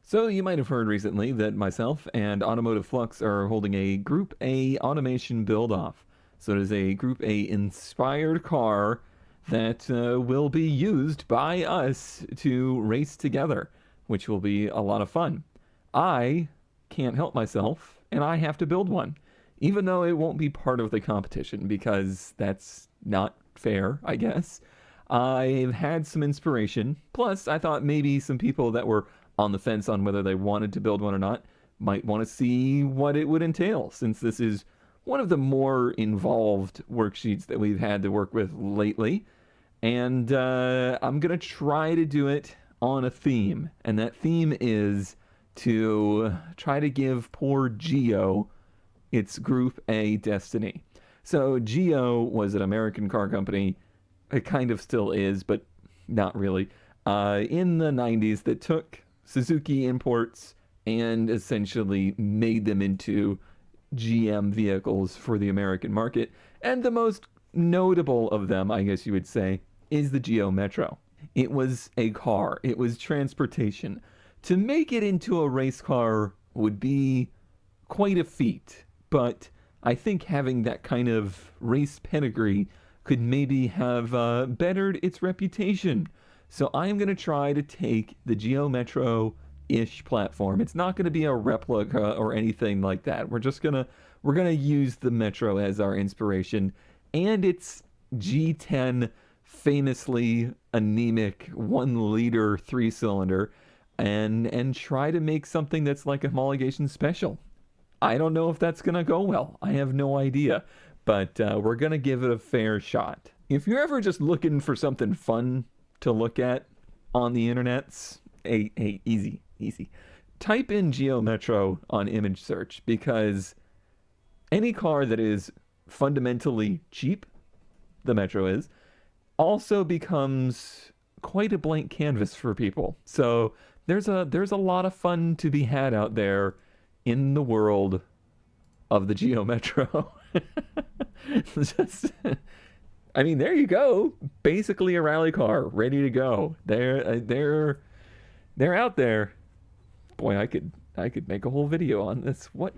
So you might have heard recently that myself and Automotive Flux are holding a Group A automation build-off. So it is a Group A inspired car that will be used by us to race together, which will be a lot of fun. I can't help myself, and I have to build one, even though it won't be part of the competition because that's not fair, I guess. I've had some inspiration. Plus, I thought maybe some people that were on the fence on whether they wanted to build one or not might want to see what it would entail, since this is one of the more involved worksheets that we've had to work with lately. And I'm going to try to do it on a theme. And that theme is to try to give poor Geo its Group A destiny. So Geo was an American car company. It kind of still is, but not really. In the 90s, that took Suzuki imports and essentially made them into GM vehicles for the American market. And the most notable of them, I guess you would say, is the Geo Metro. It was a car, it was transportation. To make it into a race car would be quite a feat, but I think having that kind of race pedigree could maybe have bettered its reputation. So I'm going to try to take the Geo Metro-ish platform. It's not going to be a replica or anything like that. We're going to use the Metro as our inspiration, and its G10 famously anemic 1-liter 3-cylinder, and try to make something that's like a homologation special. I don't know if that's going to go well. I have no idea, but we're going to give it a fair shot. If you're ever just looking for something fun to look at on the internets, hey, easy. Type in Geo Metro on image search, because any car that is fundamentally cheap, the Metro is, also becomes quite a blank canvas for people. So there's a lot of fun to be had out there in the world of the Geo Metro. Just, I mean, there you go. Basically a rally car ready to go. They're out there. Boy, I could make a whole video on this. What?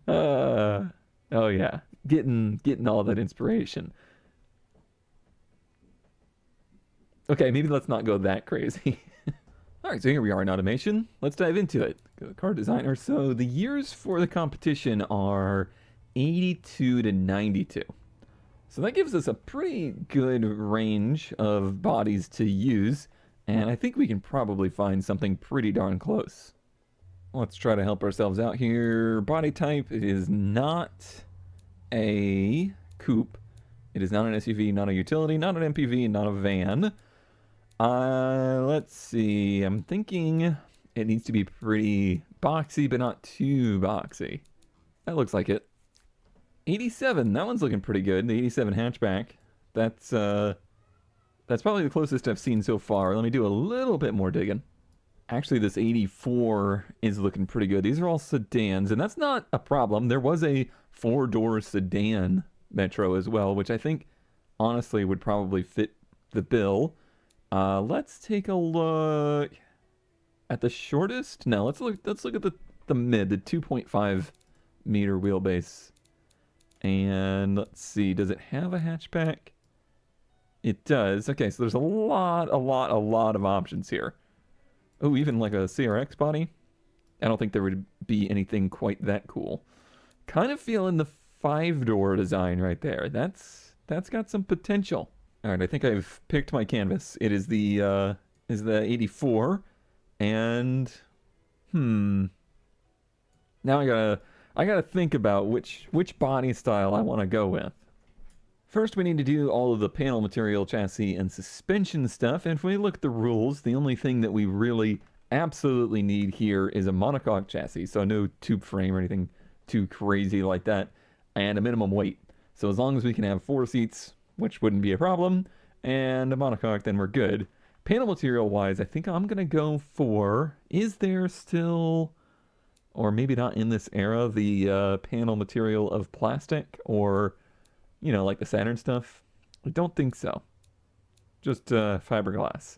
Oh yeah, getting all that inspiration. Okay, maybe let's not go that crazy. All right, so here we are in automation. Let's dive into it. Car designer. So the years for the competition are 82 to 92. So that gives us a pretty good range of bodies to use, and I think we can probably find something pretty darn close. Let's try to help ourselves out here. Body type is not a coupe. It is not an SUV, not a utility, not an MPV, not a van. Let's see. I'm thinking it needs to be pretty boxy, but not too boxy. That looks like it. 87. That one's looking pretty good. The 87 hatchback. That's probably the closest I've seen so far. Let me do a little bit more digging. Actually, this 84 is looking pretty good. These are all sedans, and that's not a problem. There was a 4-door sedan Metro as well, which I think honestly would probably fit the bill. Let's take a look at the shortest. No, let's look at the mid, the 2.5 meter wheelbase. And let's see, does it have a hatchback? It does. Okay, so there's a lot of options here. Oh, even like a CRX body? I don't think there would be anything quite that cool. Kind of feeling the 5-door design right there. That's got some potential. All right, I think I've picked my canvas. It is the 84, and now I gotta think about which body style I want to go with. First, we need to do all of the panel material, chassis, and suspension stuff. And if we look at the rules, the only thing that we really absolutely need here is a monocoque chassis. So no tube frame or anything too crazy like that, and a minimum weight. So as long as we can have 4 seats, which wouldn't be a problem, and a monocoque, then we're good. Panel material wise, I think I'm gonna go for, is there still, or maybe not in this era, the panel material of plastic, or like the Saturn stuff? I don't think so. Just fiberglass.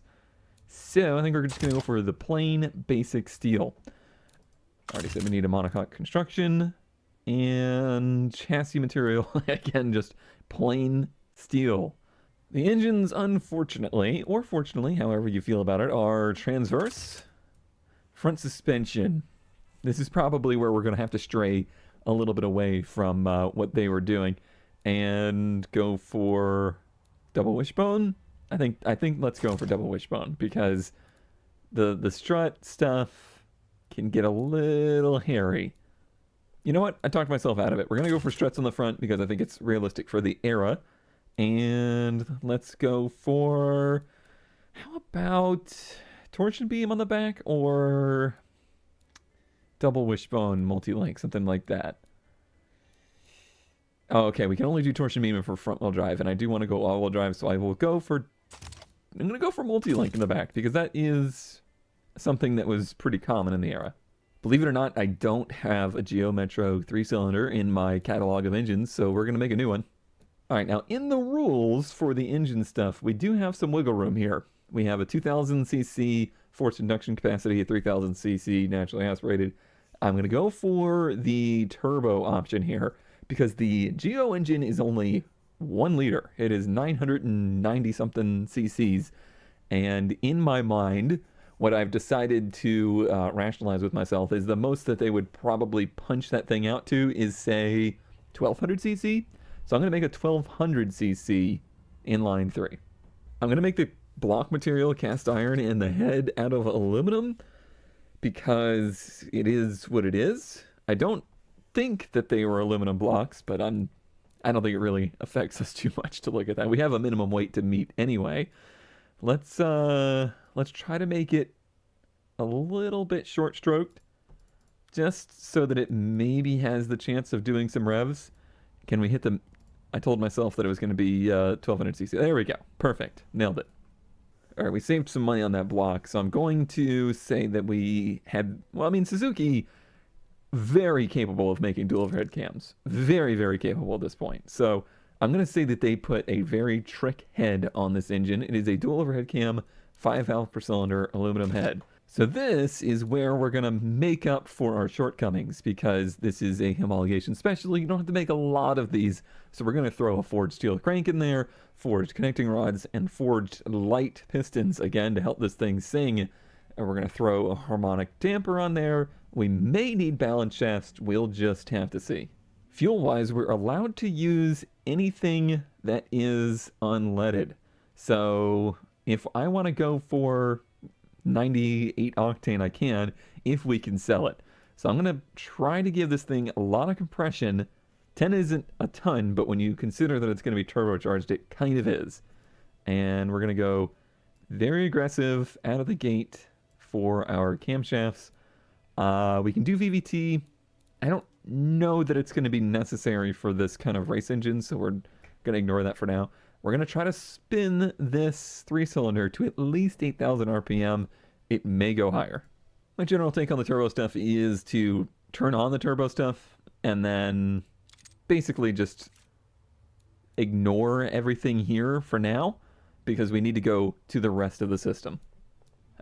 So I think we're just going to go for the plain basic steel. Already said we need a monocoque construction. And chassis material, again, just plain steel. The engines, unfortunately, or fortunately, however you feel about it, are transverse. Front suspension. This is probably where we're going to have to stray a little bit away from what they were doing and go for double wishbone. I think let's go for double wishbone because the strut stuff can get a little hairy. You know what? I talked myself out of it. We're going to go for struts on the front because I think it's realistic for the era. And let's go for... How about torsion beam on the back or double wishbone multi-link, something like that. Oh, okay, we can only do torsion beam for front-wheel drive, and I do want to go all-wheel drive, so I will go for... I'm going to go for multi-link in the back because that is something that was pretty common in the era. Believe it or not, I don't have a Geo Metro 3-cylinder in my catalog of engines, so we're going to make a new one. All right, now in the rules for the engine stuff, we do have some wiggle room here. We have a 2000cc forced induction capacity, a 3000cc naturally aspirated. I'm going to go for the turbo option here because the Geo engine is only 1 liter. It is 990-something cc's, and in my mind... What I've decided to rationalize with myself is the most that they would probably punch that thing out to is, say, 1200cc. So I'm going to make a 1200cc inline 3. I'm going to make the block material cast iron and the head out of aluminum because it is what it is. I don't think that they were aluminum blocks, but I don't think it really affects us too much to look at that. We have a minimum weight to meet anyway. Let's try to make it a little bit short-stroked, just so that it maybe has the chance of doing some revs. Can we hit the... I told myself that it was going to be 1200cc. There we go. Perfect. Nailed it. All right, we saved some money on that block, so I'm going to say that we had... Well, I mean, Suzuki, very capable of making dual overhead cams. Very, very capable at this point. So I'm going to say that they put a very trick head on this engine. It is a dual overhead cam, 5 valve per cylinder, aluminum head. So this is where we're going to make up for our shortcomings because this is a homologation special. You don't have to make a lot of these. So we're going to throw a forged steel crank in there, forged connecting rods, and forged light pistons, again, to help this thing sing. And we're going to throw a harmonic damper on there. We may need balance shafts. We'll just have to see. Fuel-wise, we're allowed to use anything that is unleaded. So if I want to go for 98 octane, I can, if we can sell it. So I'm going to try to give this thing a lot of compression. 10 isn't a ton, but when you consider that it's going to be turbocharged, it kind of is. And we're going to go very aggressive out of the gate for our camshafts. We can do VVT. I don't know that it's going to be necessary for this kind of race engine, so we're going to ignore that for now. We're going to try to spin this 3-cylinder to at least 8,000 RPM. It may go higher. My general take on the turbo stuff is to turn on the turbo stuff and then basically just ignore everything here for now because we need to go to the rest of the system.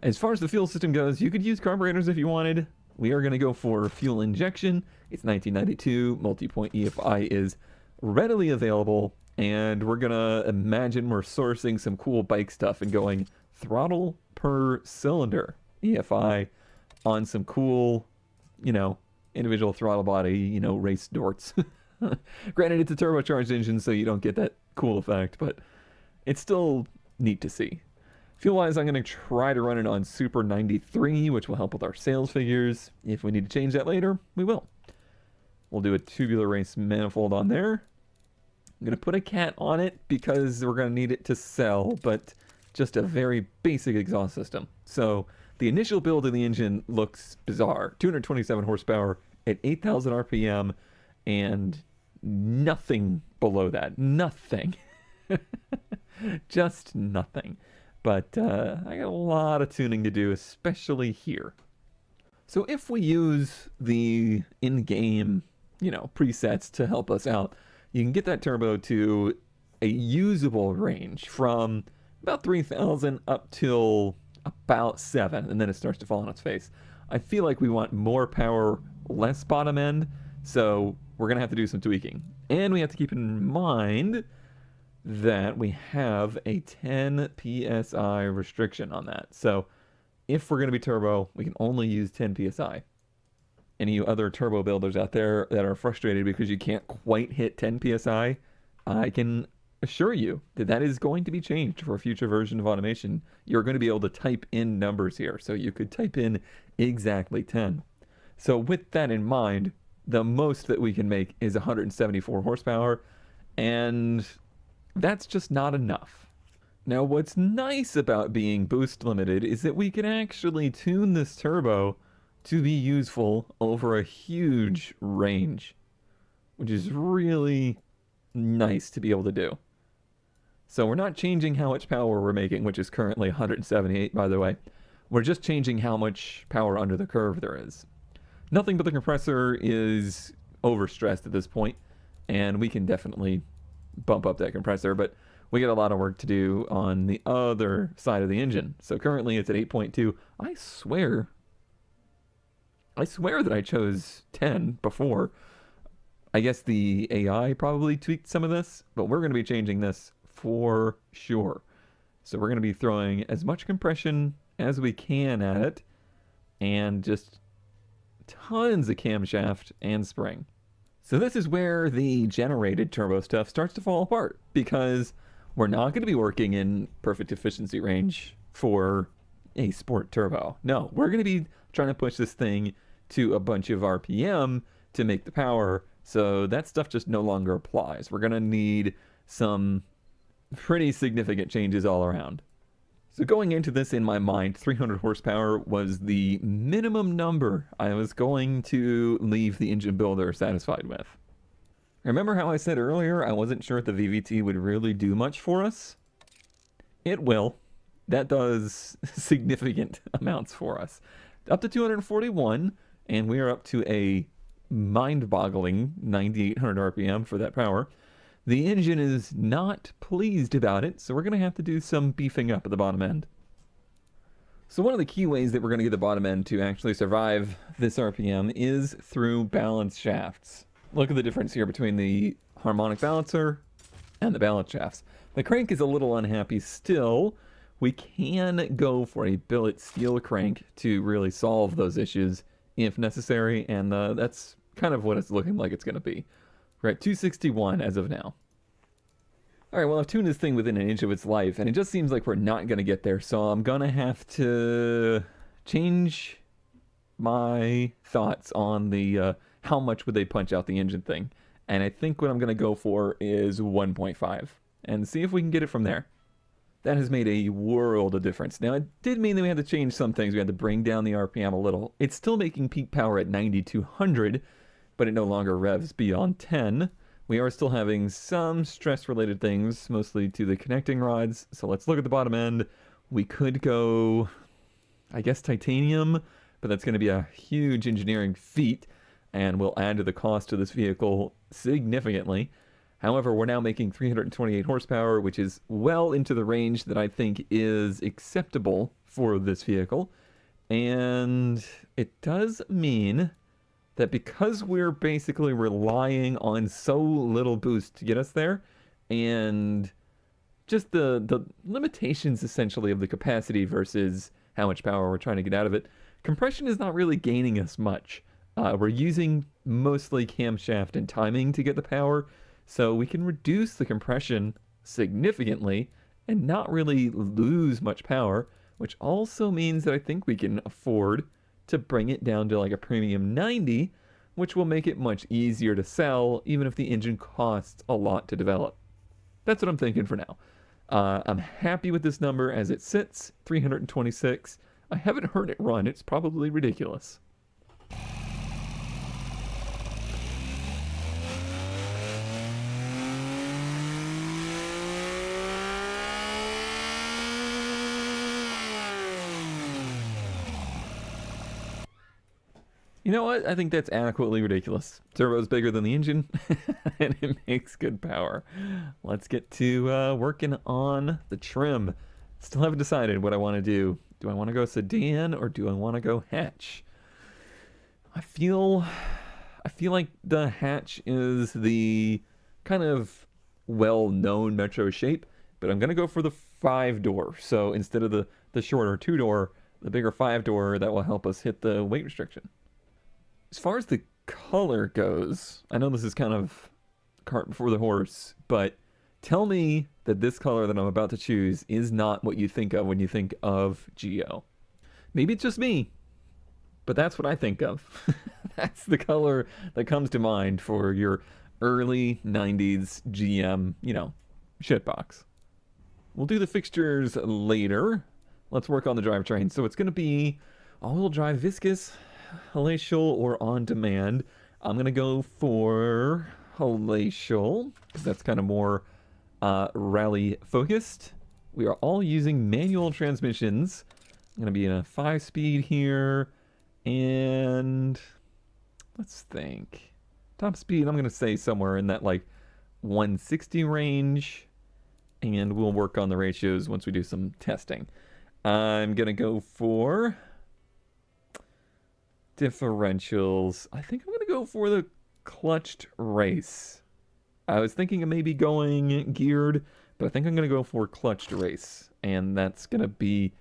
As far as the fuel system goes, you could use carburetors if you wanted. We are going to go for fuel injection. It's 1992. Multi-point EFI is readily available. And we're going to imagine we're sourcing some cool bike stuff and going throttle per cylinder EFI on some cool, individual throttle body, race dorts. Granted, it's a turbocharged engine, so you don't get that cool effect, but it's still neat to see. Fuel-wise, I'm going to try to run it on Super 93, which will help with our sales figures. If we need to change that later, we will. We'll do a tubular race manifold on there. I'm going to put a cat on it because we're going to need it to sell, but just a very basic exhaust system. So the initial build of the engine looks bizarre. 227 horsepower at 8,000 RPM and nothing below that. Nothing. Just nothing. But I got a lot of tuning to do, especially here. So if we use the in-game, presets to help us out, you can get that turbo to a usable range from about 3,000 up till about 7, and then it starts to fall on its face. I feel like we want more power, less bottom end, so we're going to have to do some tweaking. And we have to keep in mind that we have a 10 psi restriction on that. So if we're going to be turbo, we can only use 10 psi. Any other turbo builders out there that are frustrated because you can't quite hit 10 psi, I can assure you that that is going to be changed for a future version of automation. You're going to be able to type in numbers here, so you could type in exactly 10. So with that in mind, the most that we can make is 174 horsepower, and that's just not enough. Now, what's nice about being boost limited is that we can actually tune this turbo to be useful over a huge range, which is really nice to be able to do. So we're not changing how much power we're making, which is currently 178, by the way. We're just changing how much power under the curve there is. Nothing but the compressor is overstressed at this point, and we can definitely bump up that compressor, but we got a lot of work to do on the other side of the engine. So currently it's at 8.2. I swear that I chose 10 before. I guess the AI probably tweaked some of this, but we're going to be changing this for sure. So we're going to be throwing as much compression as we can at it, and just tons of camshaft and spring. So this is where the generated turbo stuff starts to fall apart, because we're not going to be working in perfect efficiency range for a sport turbo. No, we're going to be trying to push this thing to a bunch of RPM to make the power, so that stuff just no longer applies. We're going to need some pretty significant changes all around. So going into this in my mind, 300 horsepower was the minimum number I was going to leave the engine builder satisfied with. Remember how I said earlier I wasn't sure if the VVT would really do much for us? It will. That does significant amounts for us. Up to 241, and we are up to a mind-boggling 9,800 RPM for that power. The engine is not pleased about it, so we're going to have to do some beefing up at the bottom end. So one of the key ways that we're going to get the bottom end to actually survive this RPM is through balance shafts. Look at the difference here between the harmonic balancer and the balance shafts. The crank is a little unhappy still. We can go for a billet steel crank to really solve those issues if necessary, and that's kind of what it's looking like it's going to be. We're at 261 as of now. Alright, well, I've tuned this thing within an inch of its life, and it just seems like we're not going to get there, so I'm going to have to change my thoughts on the how much would they punch out the engine thing. And I think what I'm going to go for is 1.5, and see if we can get it from there. That has made a world of difference. Now, it did mean that we had to change some things. We had to bring down the RPM a little. It's still making peak power at 9,200, but it no longer revs beyond 10. We are still having some stress-related things, mostly to the connecting rods. So let's look at the bottom end. We could go, I guess, titanium, but that's going to be a huge engineering feat and will add to the cost of this vehicle significantly. However, we're now making 328 horsepower, which is well into the range that I think is acceptable for this vehicle. And it does mean that because we're basically relying on so little boost to get us there, and just the limitations essentially of the capacity versus how much power we're trying to get out of it, compression is not really gaining us much. We're using mostly camshaft and timing to get the power, so we can reduce the compression significantly and not really lose much power, which also means that I think we can afford to bring it down to like a premium 90, which will make it much easier to sell, even if the engine costs a lot to develop. That's what I'm thinking for now. I'm happy with this number as it sits, 326. I haven't heard it run. It's probably ridiculous. You know what? I think that's adequately ridiculous. Turbo's bigger than the engine, and it makes good power. Let's get to working on the trim. Still haven't decided what I want to do Do I want to go sedan or do I want to go hatch? I feel like the hatch is the kind of well-known Metro shape, but I'm gonna go for the 5-door. So instead of the shorter 2-door, the bigger 5-door that will help us hit the weight restriction. As far as the color goes, I know this is kind of cart before the horse, but tell me that this color that I'm about to choose is not what you think of when you think of Geo. Maybe it's just me, but that's what I think of. That's the color that comes to mind for your early 90s GM, shitbox. We'll do the fixtures later. Let's work on the drivetrain. So it's going to be all-wheel drive viscous, halatial, or on demand. I'm going to go for halatial because that's kind of more rally focused. We are all using manual transmissions. I'm going to be in a 5-speed here. And let's think. Top speed, I'm going to say somewhere in that like 160 range. And we'll work on the ratios once we do some testing. I'm going to go for differentials. I think I'm going to go for the clutched race. I was thinking of maybe going geared, but I think I'm going to go for clutched race. And that's going to be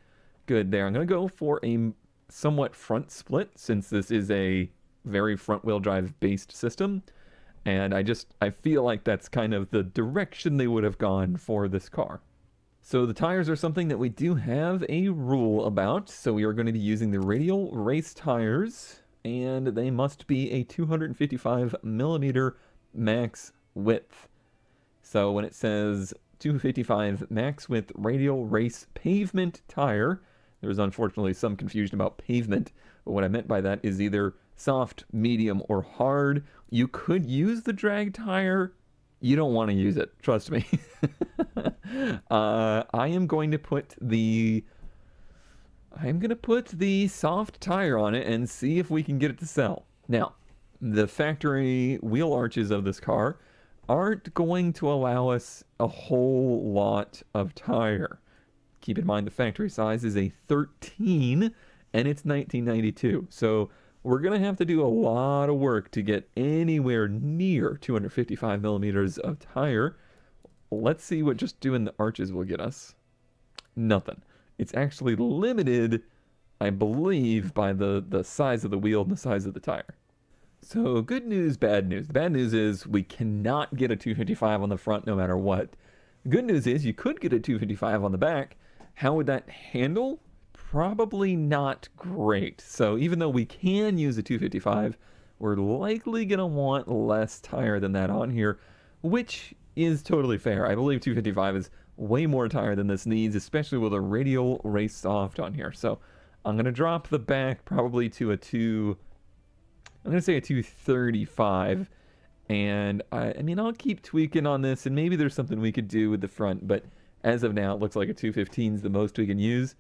good there. I'm going to go for a somewhat front split since this is a very front wheel drive based system. And I feel like that's kind of the direction they would have gone for this car. So the tires are something that we do have a rule about. So we are going to be using the radial race tires, and they must be a 255 millimeter max width. So when it says 255 max width radial race pavement tire, there was unfortunately some confusion about pavement, but what I meant by that is either soft, medium, or hard. You could use the drag tire. You don't want to use it, trust me. I am going to put the soft tire on it and see if we can get it to sell. Now, the factory wheel arches of this car aren't going to allow us a whole lot of tire. Keep in mind the factory size is a 13 and it's 1992. So we're going to have to do a lot of work to get anywhere near 255 millimeters of tire. Let's see what just doing the arches will get us. Nothing. It's actually limited, I believe, by the size of the wheel and the size of the tire. So good news, bad news. The bad news is we cannot get a 255 on the front no matter what. The good news is you could get a 255 on the back. How would that handle? Probably not great. So even though we can use a 255, we're likely going to want less tire than that on here, which is totally fair. I believe 255 is way more tire than this needs, especially with a radial race soft on here. So I'm going to drop the back probably to I'm going to say a 235. And I mean, I'll keep tweaking on this, and maybe there's something we could do with the front, but as of now, it looks like a 215 is the most we can use.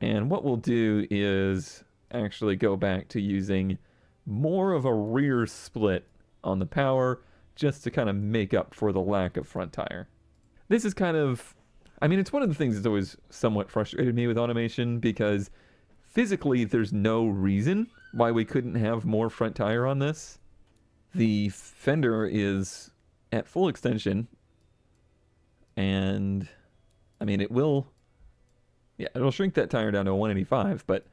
And what we'll do is actually go back to using more of a rear split on the power just to kind of make up for the lack of front tire. This is kind of, it's one of the things that's always somewhat frustrated me with automation because physically there's no reason why we couldn't have more front tire on this. The fender is at full extension and it'll shrink that tire down to a 185, but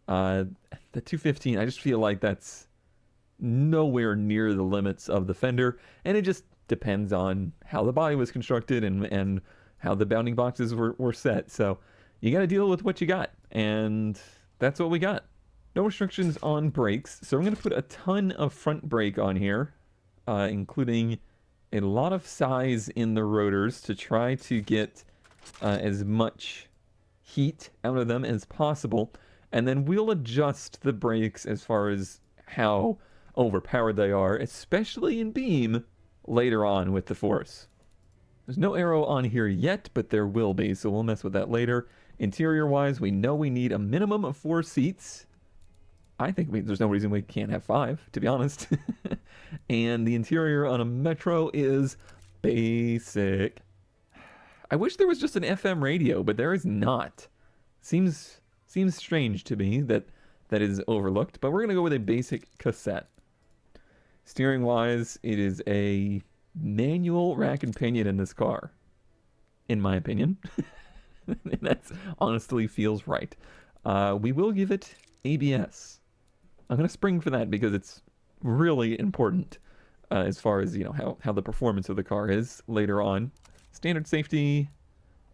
the 215, I just feel like that's nowhere near the limits of the fender, and it just depends on how the body was constructed and how the bounding boxes were set. So you got to deal with what you got, and that's what we got. No restrictions on brakes, so I'm going to put a ton of front brake on here, including a lot of size in the rotors to try to get as much heat out of them as possible, and then we'll adjust the brakes as far as how overpowered they are, especially in beam later on with the force. There's no arrow on here yet, but there will be, so we'll mess with that later. Interior wise, we know we need a minimum of 4 seats. I think there's no reason we can't have 5, to be honest. And the interior on a Metro is basic. I wish there was just an FM radio, but there is not. Seems Seems strange to me that that is overlooked, but we're going to go with a basic cassette. Steering wise, it is a manual rack and pinion in this car, in my opinion. That honestly feels right. We will give it ABS. I'm going to spring for that because it's really important as far as, how the performance of the car is later on. Standard safety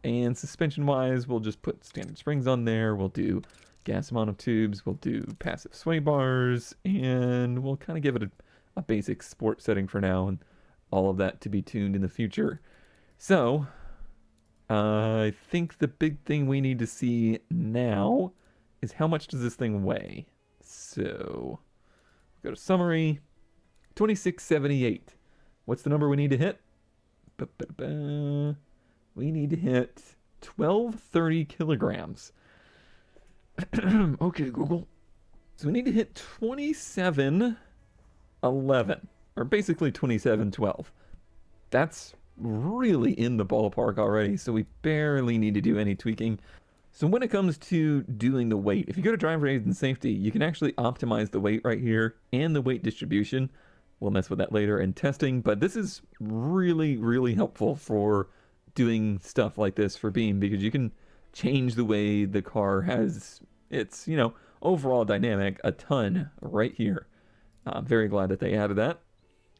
and suspension wise, we'll just put standard springs on there. We'll do gas monotubes. We'll do passive sway bars, and we'll kind of give it a basic sport setting for now, and all of that to be tuned in the future. So I think the big thing we need to see now is how much does this thing weigh? So go to summary, 2678. What's the number we need to hit? We need to hit 1230 kilograms. Okay, Google. So we need to hit 2711, or basically 2712. That's really in the ballpark already, so we barely need to do any tweaking. So when it comes to doing the weight, if you go to Drivetrain and Safety, you can actually optimize the weight right here and the weight distribution. We'll mess with that later in testing, but this is really, really helpful for doing stuff like this for Beam, because you can change the way the car has its, overall dynamic a ton right here. I'm very glad that they added that.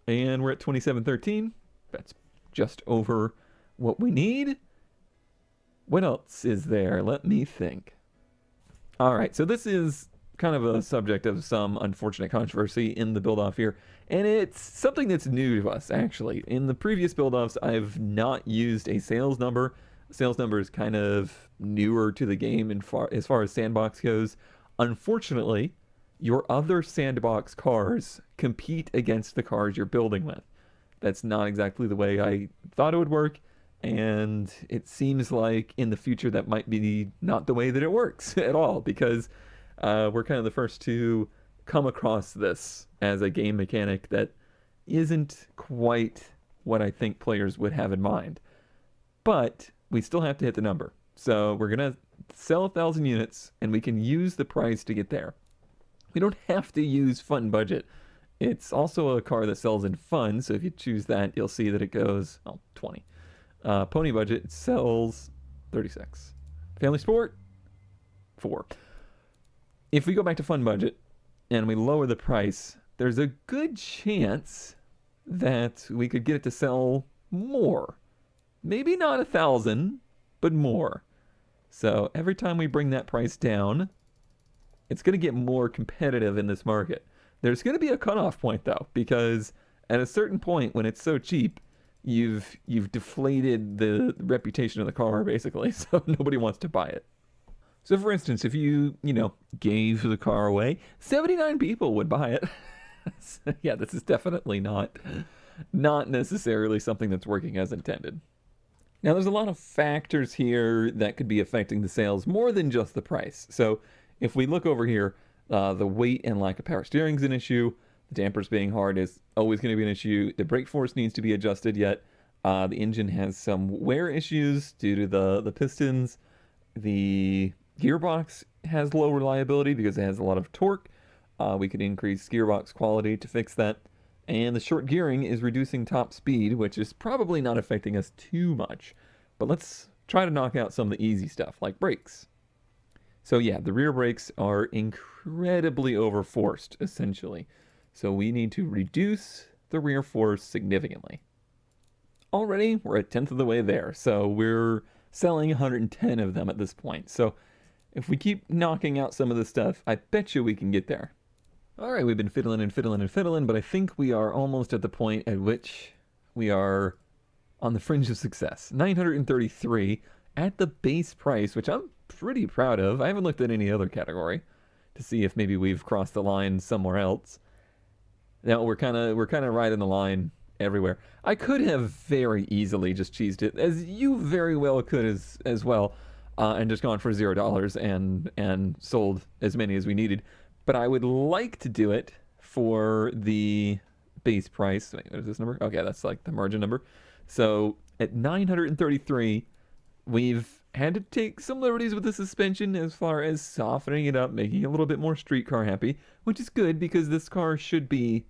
And we're at 2713. That's just over what we need. What else is there? Let me think. All right, so this is kind of a subject of some unfortunate controversy in the build-off here, and it's something that's new to us, actually. In the previous build-offs, I've not used a sales number. Sales number is kind of newer to the game as far as sandbox goes. Unfortunately, your other sandbox cars compete against the cars you're building with. That's not exactly the way I thought it would work, and it seems like in the future that might be not the way that it works at all, because we're kind of the first to come across this as a game mechanic that isn't quite what I think players would have in mind. But we still have to hit the number. So we're going to sell 1,000 units, and we can use the price to get there. We don't have to use fun budget. It's also a car that sells in fun, so if you choose that, you'll see that it goes, 20. Pony budget sells 36. Family sport, 4. If we go back to fun budget and we lower the price, there's a good chance that we could get it to sell more. Maybe not 1,000, but more. So every time we bring that price down, it's going to get more competitive in this market. There's going to be a cutoff point, though, because at a certain point when it's so cheap, you've deflated the reputation of the car, basically, so nobody wants to buy it. So for instance, if you gave the car away, 79 people would buy it. So, yeah, this is definitely not necessarily something that's working as intended. Now, there's a lot of factors here that could be affecting the sales more than just the price. So if we look over here, the weight and lack of power steering is an issue. The dampers being hard is always going to be an issue. The brake force needs to be adjusted yet. The engine has some wear issues due to the pistons. The gearbox has low reliability because it has a lot of torque. We could increase gearbox quality to fix that. And the short gearing is reducing top speed, which is probably not affecting us too much. But let's try to knock out some of the easy stuff, like brakes. So yeah, the rear brakes are incredibly overforced, essentially. So we need to reduce the rear force significantly. Already, we're a tenth of the way there, so we're selling 110 of them at this point. So if we keep knocking out some of this stuff, I bet you we can get there. All right, we've been fiddling and fiddling and fiddling, but I think we are almost at the point at which we are on the fringe of success. 933 at the base price, which I'm pretty proud of. I haven't looked at any other category to see if maybe we've crossed the line somewhere else. Now we're kind of riding the line everywhere. I could have very easily just cheesed it, as you very well could as well, and just gone for $0 and sold as many as we needed. But I would like to do it for the base price. Wait, what is this number? Okay, that's like the margin number. So at 933, we've Had to take some liberties with the suspension as far as softening it up, making it a little bit more street car happy, which is good because this car should be,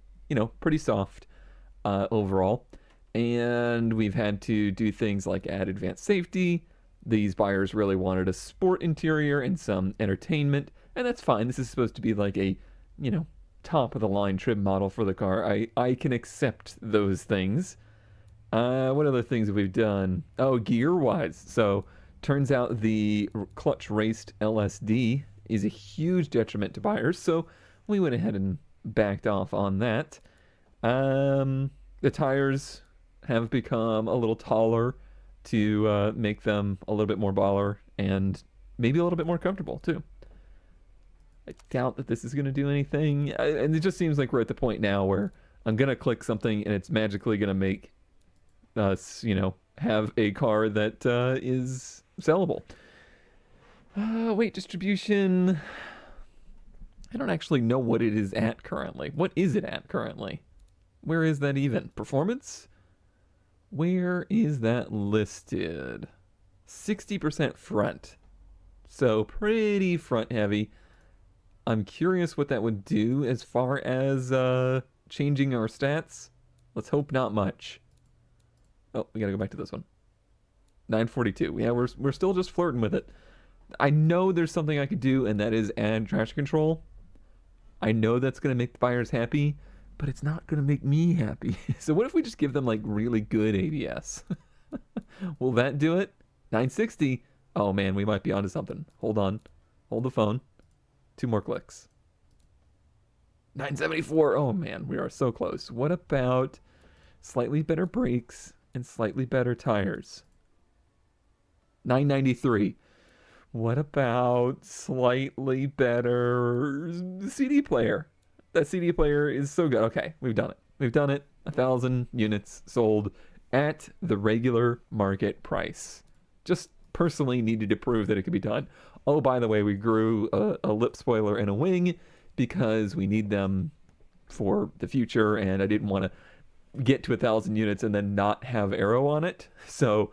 pretty soft overall. And we've had to do things like add advanced safety. These buyers really wanted a sport interior and some entertainment, and that's fine. This is supposed to be like a, top of the line trim model for the car. I can accept those things. What other things have we done? Oh, gear wise. So turns out the clutch raced LSD is a huge detriment to buyers, so we went ahead and backed off on that. The tires have become a little taller to make them a little bit more baller and maybe a little bit more comfortable too. I doubt that this is going to do anything, and it just seems like we're at the point now where I'm going to click something and it's magically going to make us, have a car that is sellable. Weight distribution. I don't actually know what it is at currently. What is it at currently? Where is that even? Performance? Where is that listed? 60% front. So pretty front heavy. I'm curious what that would do as far as changing our stats. Let's hope not much. Oh, we gotta go back to this one. 942. Yeah, we're still just flirting with it. I know there's something I could do, and that is add traction control. I know that's gonna make the buyers happy, but it's not gonna make me happy. So what if we just give them like really good ABS? Will that do it? 960. Oh man, we might be onto something. Hold on. Hold the phone. 2 more clicks. 974. Oh man, we are so close. What about slightly better brakes and slightly better tires? 993. What about slightly better CD player? That CD player is so good. Okay, we've done it. We've done it. 1,000 units sold at the regular market price. Just personally needed to prove that it could be done. Oh, by the way, we grew a lip spoiler and a wing because we need them for the future, and I didn't want to get to 1,000 units and then not have arrow on it. So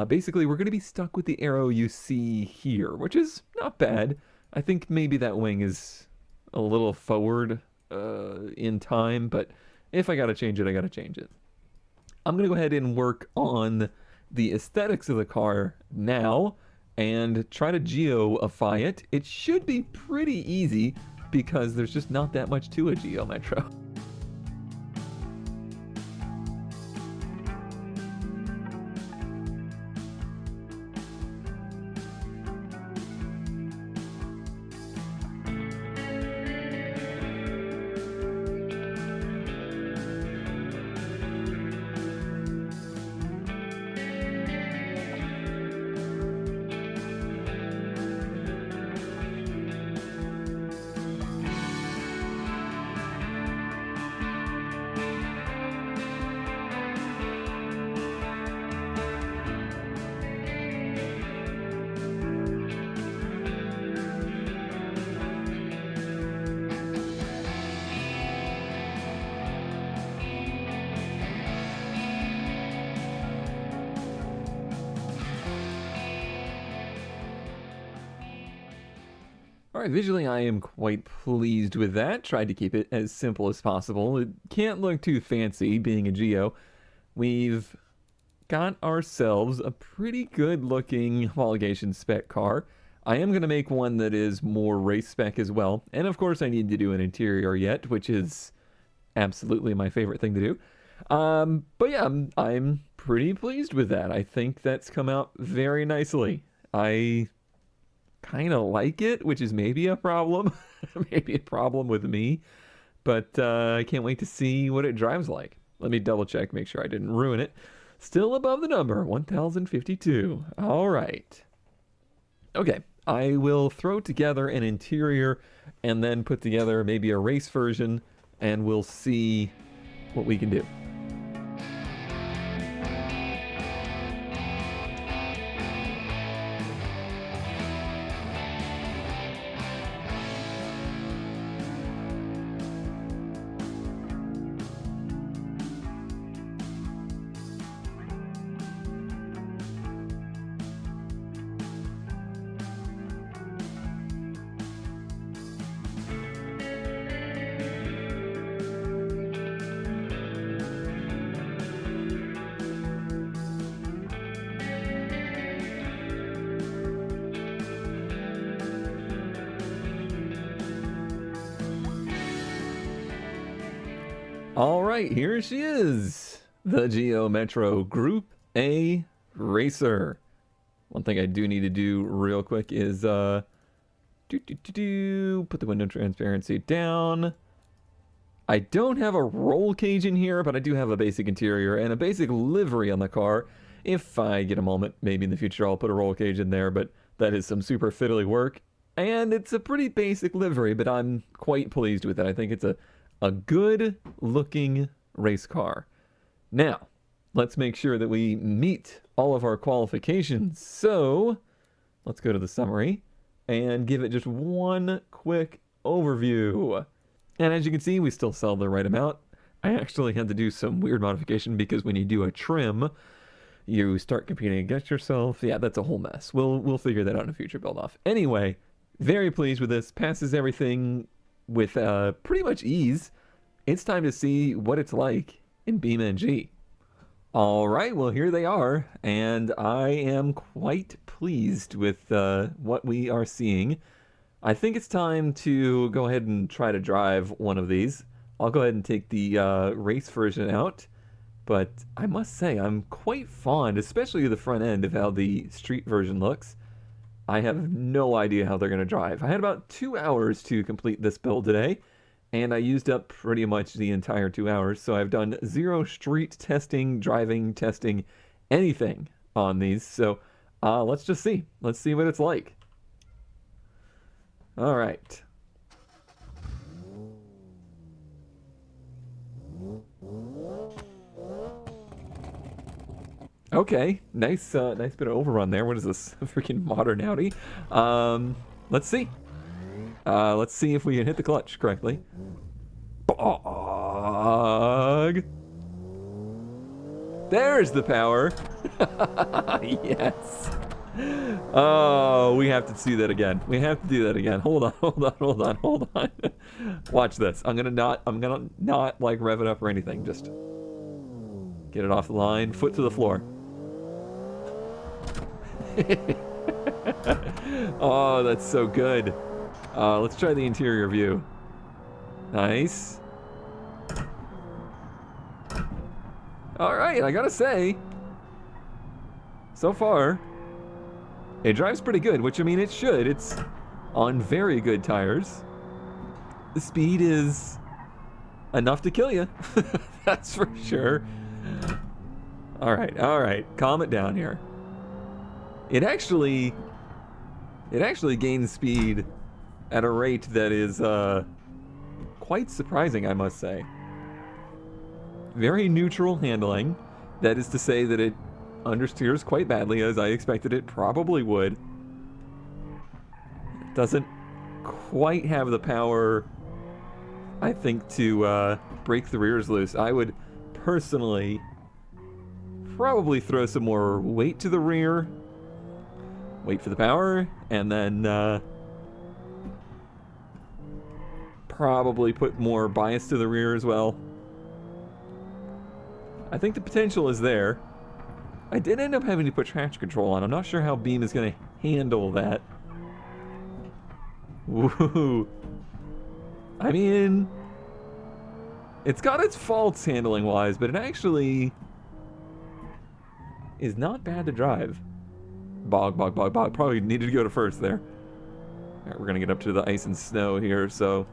basically, we're going to be stuck with the arrow you see here, which is not bad. I think maybe that wing is a little forward in time, but if I got to change it, I got to change it. I'm going to go ahead and work on the aesthetics of the car now and try to geoify it. It should be pretty easy because there's just not that much to a Geo Metro. All right, visually I am quite pleased with that. Tried to keep it as simple as possible. It can't look too fancy being a Geo. We've got ourselves a pretty good looking homologation spec car. I am going to make one that is more race spec as well. And of course I need to do an interior yet, which is absolutely my favorite thing to do. But yeah, I'm pretty pleased with that. I think that's come out very nicely. I kind of like it, which is maybe a problem. Maybe a problem with me. But I can't wait to see what it drives like. Let me double check, make sure I didn't ruin it. Still above the number, 1052. All right. Okay, I will throw together an interior and then put together maybe a race version, and we'll see what we can do. All right, here she is, the Geo Metro Group A Racer. One thing I do need to do real quick is put the window transparency down. I don't have a roll cage in here, but I do have a basic interior and a basic livery on the car. If I get a moment, maybe in the future I'll put a roll cage in there, but that is some super fiddly work. And it's a pretty basic livery, but I'm quite pleased with it. I think it's a good looking race car. Now, let's make sure that we meet all of our qualifications. So, let's go to the summary and give it just one quick overview. And as you can see, we still sell the right amount. I actually had to do some weird modification because when you do a trim, you start competing against yourself. Yeah, that's a whole mess. We'll figure that out in a future build off. Anyway, very pleased with this. Passes everything with pretty much ease. It's time to see what it's like in BeamNG. All right, well, here they are, and I am quite pleased with what we are seeing. I think it's time to go ahead and try to drive one of these. I'll go ahead and take the race version out, but I must say I'm quite fond, especially the front end, of how the street version looks. I have no idea how they're going to drive. I had about 2 hours to complete this build today, and I used up pretty much the entire 2 hours, so I've done zero street testing, driving testing, anything on these. So let's just see. Let's see what it's like. All right. Okay, nice nice bit of overrun there. What is this? Freaking modern Audi. Let's see. Let's see if we can hit the clutch correctly. Bog. There's the power. Yes. Oh, we have to see that again. We have to do that again. Hold on, hold on, hold on, hold on. Watch this. I'm gonna not like rev it up or anything. Just get it off the line. Foot to the floor. Oh, that's so good. Let's try the interior view. Nice. Alright, I gotta say, so far, it drives pretty good, which I mean it should. It's on very good tires. The speed is enough to kill you. That's for sure. Alright, calm it down here. It actually gains speed at a rate that is quite surprising, I must say. Very neutral handling. That is to say that it understeers quite badly, as I expected it probably would. It doesn't quite have the power, I think, to break the rears loose. I would personally probably throw some more weight to the rear, wait for the power, and then probably put more bias to the rear as well. I think the potential is there. I did end up having to put traction control on. I'm not sure how Beam is going to handle that. Woo! I mean, it's got its faults handling-wise, but it actually is not bad to drive. Bog. Probably needed to go to first there. Alright, we're going to get up to the ice and snow here, so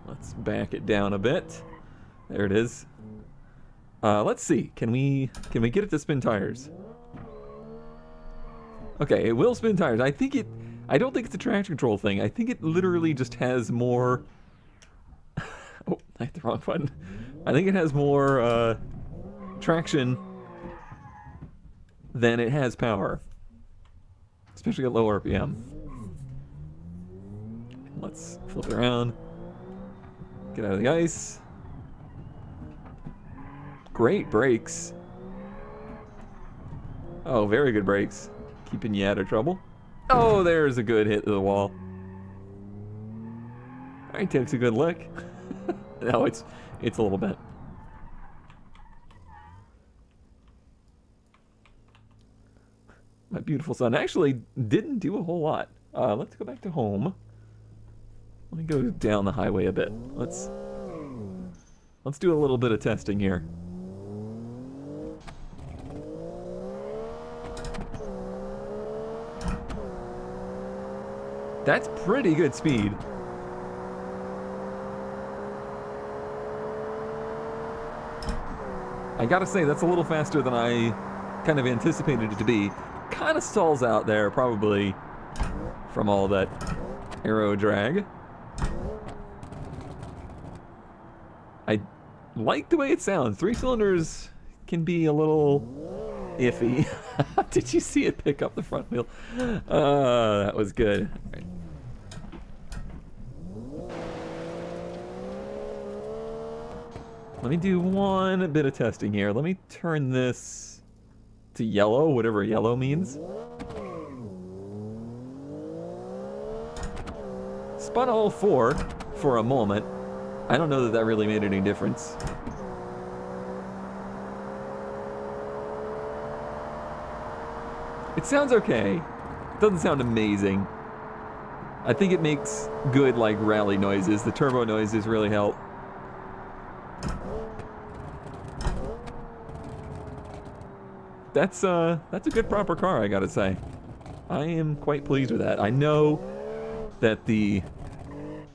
let's back it down a bit. There it is. Let's see. Can we get it to spin tires? Okay, it will spin tires. I don't think it's a traction control thing. I think it literally just has more... Oh, I hit the wrong button. I think it has more traction than it has power. Especially at low RPM. Let's flip it around. Get out of the ice. Great brakes. Oh, very good brakes. Keeping you out of trouble. Oh, there's a good hit to the wall. Alright, takes a good look. No, it's a little bit. My beautiful son actually didn't do a whole lot. Let's go back to home. Let me go down the highway a bit. Let's do a little bit of testing here. That's pretty good speed. I gotta say, that's a little faster than I kind of anticipated it to be. Kind of stalls out there, probably, from all that aero drag. I like the way it sounds. 3 cylinders can be a little iffy. Did you see it pick up the front wheel? That was good. All right. Let me do one bit of testing here. Let me turn this to yellow, whatever yellow means. Spun all 4 for a moment. I don't know that that really made any difference. It sounds okay. It doesn't sound amazing. I think it makes good, like, rally noises. The turbo noises really help. That's a good proper car, I gotta say. I am quite pleased with that. I know that the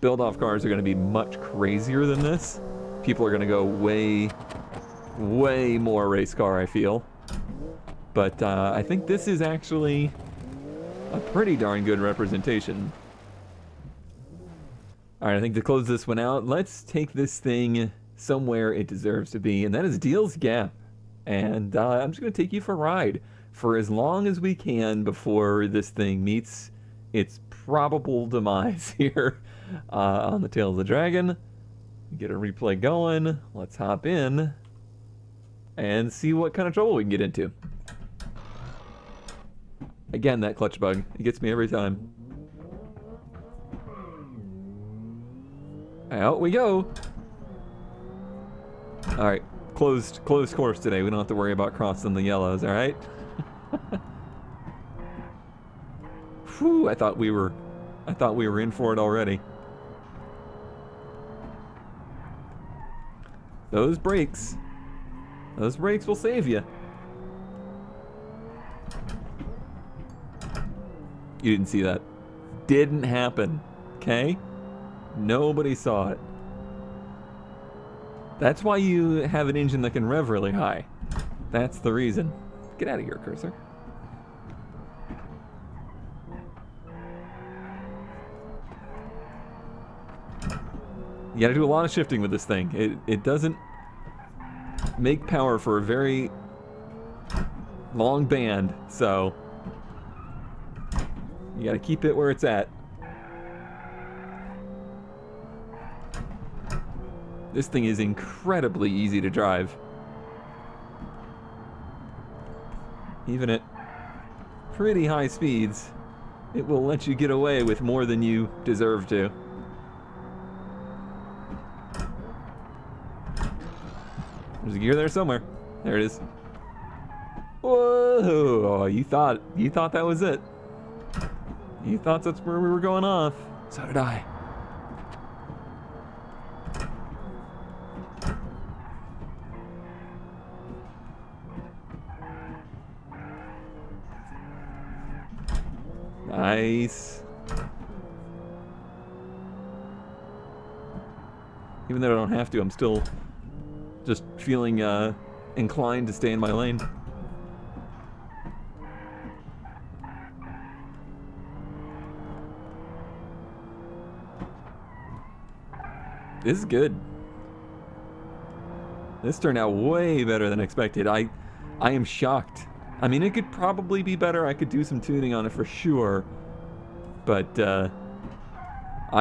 build-off cars are gonna be much crazier than this. People are gonna go way, way more race car, I feel. But I think this is actually a pretty darn good representation. Alright, I think to close this one out, let's take this thing somewhere it deserves to be, and that is Deal's Gap. And I'm just going to take you for a ride for as long as we can before this thing meets its probable demise here on the Tail of the Dragon. Get a replay going. Let's hop in and see what kind of trouble we can get into. Again, that clutch bug. It gets me every time. Out we go. All right. Closed course today. We don't have to worry about crossing the yellows, all right? Whew, I thought we were in for it already. Those brakes will save you. You didn't see that. Didn't happen, okay? Nobody saw it. That's why you have an engine that can rev really high. That's the reason. Get out of here, cursor. You gotta do a lot of shifting with this thing. It doesn't make power for a very long band, so you gotta keep it where it's at. This thing is incredibly easy to drive. Even at pretty high speeds, it will let you get away with more than you deserve to. There's a gear there somewhere. There it is. Whoa! You thought that was it. You thought that's where we were going off. So did I. Nice. Even though I don't have to, I'm still just feeling inclined to stay in my lane. This is good. This turned out way better than expected. I am shocked. I mean, it could probably be better. I could do some tuning on it for sure. But, I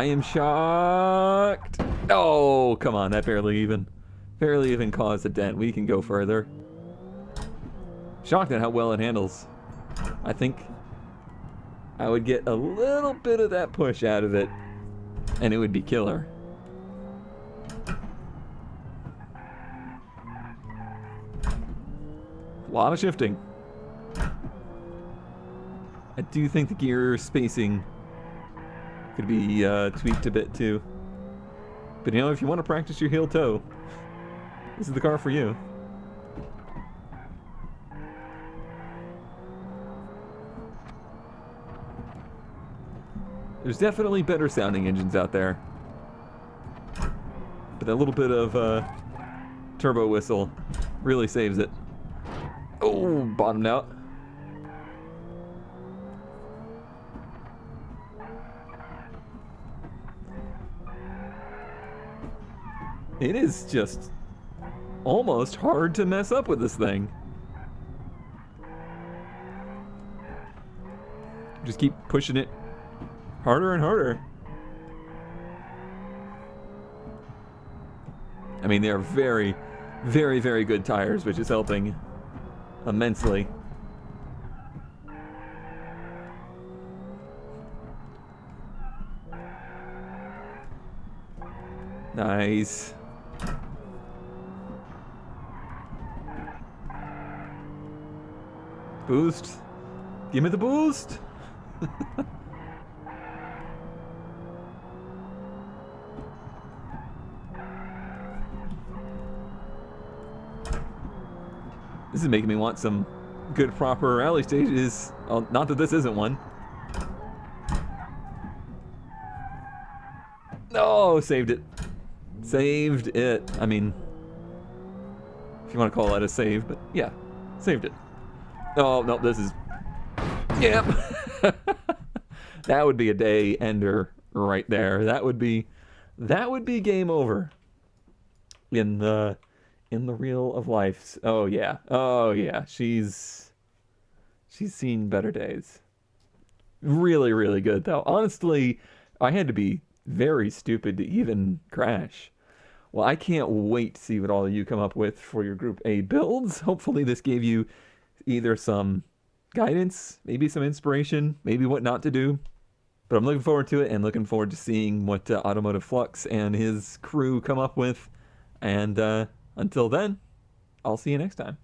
am shocked. Oh, come on. That barely even caused a dent. We can go further. Shocked at how well it handles. I think I would get a little bit of that push out of it, and it would be killer. A lot of shifting. I do think the gear spacing could be tweaked a bit too. But you know, if you want to practice your heel toe, This is the car for you. There's definitely better sounding engines out there. But that little bit of turbo whistle really saves it. Oh, bottomed out. It is just almost hard to mess up with this thing. Just keep pushing it harder and harder. I mean, they are very, very, very good tires, which is helping immensely. Nice. Boost. Give me the boost. This is making me want some good proper rally stages. Oh, not that this isn't one. Oh, saved it. Saved it. I mean, if you want to call that a save, but yeah, saved it. Oh, no, this is... Yep. That would be a day ender right there. That would be game over in the reel of life. Oh yeah. Oh yeah. She's seen better days. Really, really good though. Honestly, I had to be very stupid to even crash. Well, I can't wait to see what all of you come up with for your Group A builds. Hopefully this gave you either some guidance, maybe some inspiration, maybe what not to do. But I'm looking forward to it and looking forward to seeing what Automotive Flux and his crew come up with. And until then, I'll see you next time.